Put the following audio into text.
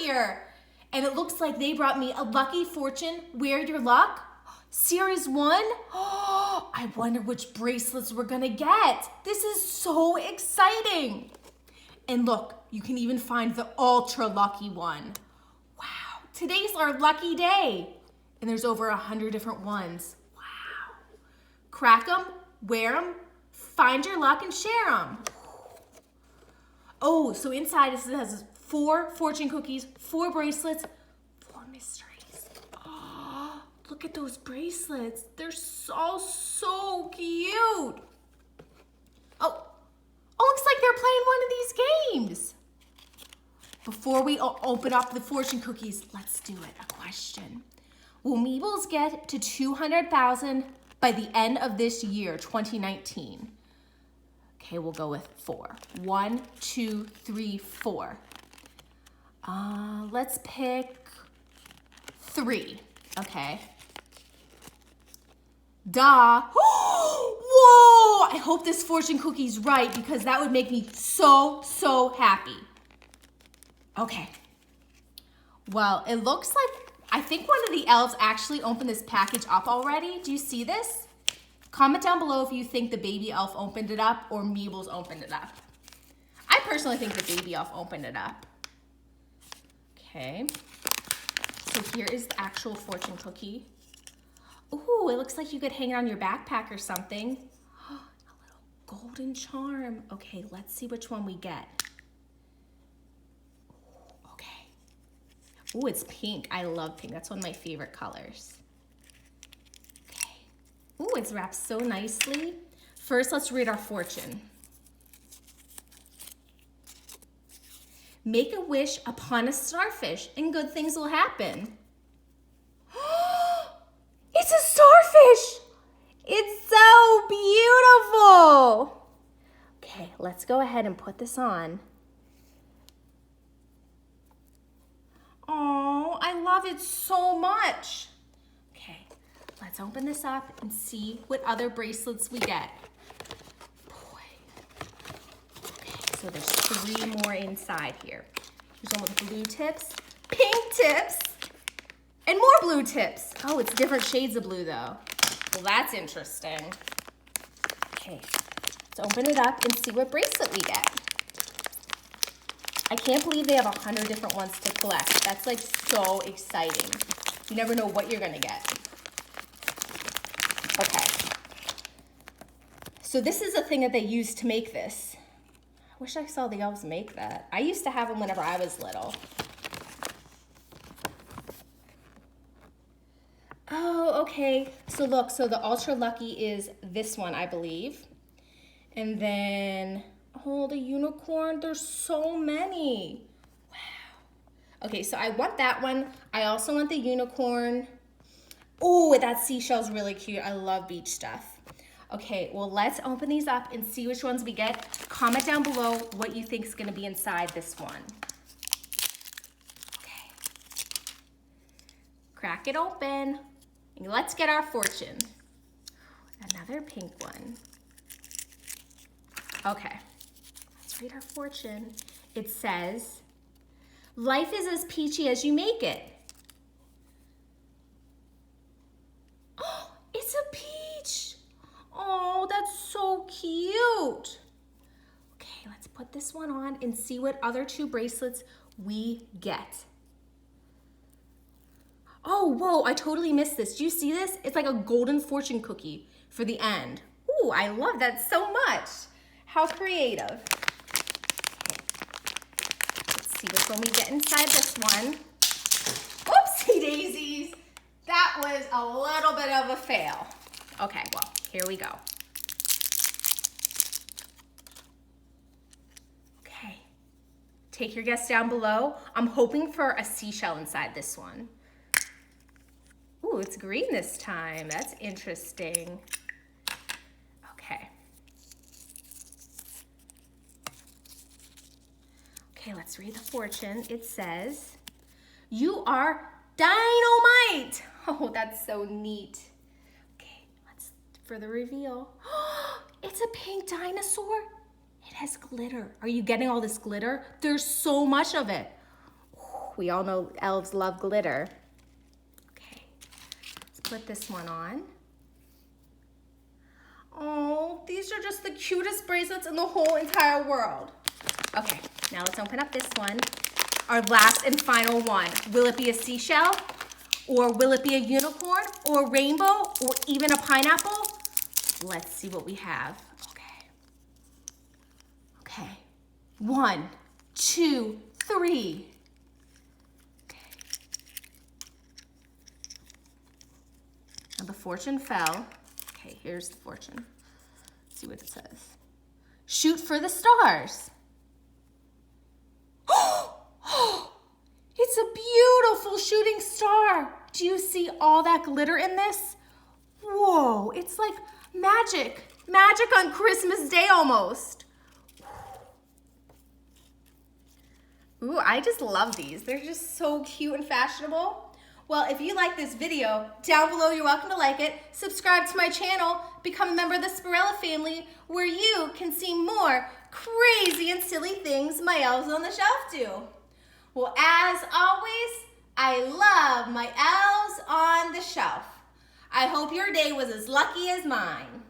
here. And it looks like they brought me a Lucky Fortune, Wear Your Luck, Series 1. Oh, I wonder which bracelets we're gonna get. This is so exciting. And look, you can even find the ultra lucky one. Wow, today's our lucky day. And there's over 100 different ones. Wow. Crack them, wear them, find your luck and share them. Oh, so inside it has 4 fortune cookies, 4 bracelets, 4 mysteries. Oh, look at those bracelets. They're so cute. Oh, looks like they're playing one of these games. Before we open up the fortune cookies, let's do it. A question. Will Meebles get to 200,000 by the end of this year, 2019? Okay, we'll go with 4. 1, 2, 3, 4. Let's pick 3. Okay. Duh. Whoa! I hope this fortune cookie's right because that would make me so happy. Okay. Well, it looks like, I think one of the elves actually opened this package up already. Do you see this? Comment down below if you think the baby elf opened it up or Meebles opened it up. I personally think the baby elf opened it up. Okay. So here is the actual fortune cookie. Ooh, it looks like you could hang it on your backpack or something. A little golden charm. Okay, let's see which one we get. Okay. Ooh, it's pink. I love pink. That's one of my favorite colors. Okay. Ooh, it's wrapped so nicely. First, let's read our fortune. Make a wish upon a starfish and good things will happen. It's a starfish! It's so beautiful! Okay, let's go ahead and put this on. Oh, I love it so much. Okay, let's open this up and see what other bracelets we get. Boy. Okay, so there's 3 more inside here. There's one with blue tips, pink tips, and more blue tips. Oh, it's different shades of blue though. Well, that's interesting. Okay, let's open it up and see what bracelet we get. I can't believe they have 100 different ones to collect. That's like so exciting. You never know what you're gonna get. Okay. So this is a thing that they use to make this. I wish I saw the elves make that. I used to have them whenever I was little. Oh, okay. So look, so the ultra lucky is this one, I believe. And then, oh, the unicorn, there's so many. Wow. Okay, so I want that one. I also want the unicorn. Oh, that seashell's really cute. I love beach stuff. Okay, well, let's open these up and see which ones we get. Comment down below what you think is gonna be inside this one. Okay. Crack it open. And let's get our fortune. Another pink one. Okay, let's read our fortune. It says, life is as peachy as you make it. Oh, it's a peach. Oh, that's so cute. Okay, let's put this one on and see what other 2 bracelets we get. Oh, whoa, I totally missed this. Do you see this? It's like a golden fortune cookie for the end. Ooh, I love that so much. How creative. Okay. Let's see which one we get inside this one. Oopsie daisies. That was a little bit of a fail. Okay, well, here we go. Okay. Take your guess down below. I'm hoping for a seashell inside this one. Ooh, it's green this time. That's interesting. Okay. Okay, let's read the fortune. It says, you are dynamite. Oh, that's so neat. Okay, let's, for the reveal. It's a pink dinosaur. It has glitter. Are you getting all this glitter? There's so much of it. Ooh, We all know elves love glitter. Okay, let's put this one on. Oh, these are just the cutest bracelets in the whole entire world. Okay, now let's open up this one. Our last and final one. Will it be a seashell? Or will it be a unicorn? Or a rainbow? Or even a pineapple? Let's see what we have. Okay. 1, 2, 3. Okay. Now the fortune fell. Okay, here's the fortune. Let's see what it says. Shoot for the stars. It's a beautiful shooting star. Do you see all that glitter in this? Whoa, it's like magic. Magic on Christmas Day almost. Ooh, I just love these. They're just so cute and fashionable. Well, if you like this video, down below you're welcome to like it, subscribe to my channel, become a member of the Spirella family, where you can see more crazy and silly things my elves on the shelf do. Well, as always, I love my elves on the shelf. I hope your day was as lucky as mine.